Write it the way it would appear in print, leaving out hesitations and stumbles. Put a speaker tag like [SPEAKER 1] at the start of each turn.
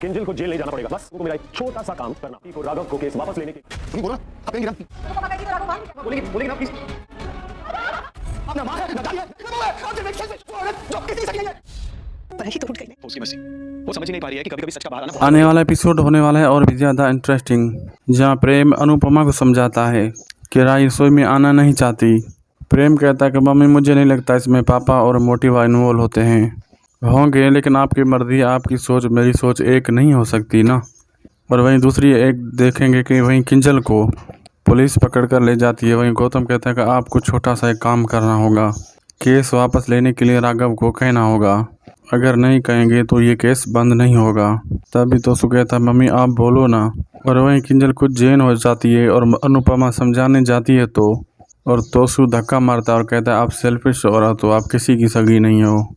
[SPEAKER 1] किंजल को जेल नहीं जाना पड़ेगा, बस उनको मेरा एक छोटा सा काम करना, को राघव को केस वापस लेने के। तुम बोलो ना, आप कहेंगे ना, बोलेंगे ना प्लीज। आप ना मां है ना दाई है, ना वो है, आप सिर्फ एक सेल्फिश औरत जो किसी से नहीं है। पर ही तो उठ गई ना, उसकी मर्जी। वो समझ ही नहीं पा रही है कि कभी-कभी सच का बाहर आना।
[SPEAKER 2] आने वाला एपिसोड होने वाला है और भी ज़्यादा इंटरेस्टिंग, जहाँ प्रेम अनुपमा को समझाता है कि राय रसोई में आना नहीं चाहती। प्रेम कहता है कि मम्मी मुझे नहीं लगता इसमें पापा और मोटिवा इन्वॉल्व होते हैं। होंगे, लेकिन आपकी मर्जी, आपकी सोच मेरी सोच एक नहीं हो सकती ना। और वहीं दूसरी एक देखेंगे कि वहीं किंजल को पुलिस पकड़ कर ले जाती है। वहीं गौतम कहता है कि आपको छोटा सा एक काम करना होगा, केस वापस लेने के लिए राघव को कहना होगा। अगर नहीं कहेंगे तो ये केस बंद नहीं होगा। तभी तो कहता है मम्मी आप बोलो ना। और वहीं किंजल कुछ जेन हो जाती है और अनुपमा समझाने जाती है तो और तोसु धक्का मारता है और कहता है आप सेल्फिश औरत हो, आप किसी की सगी नहीं हो।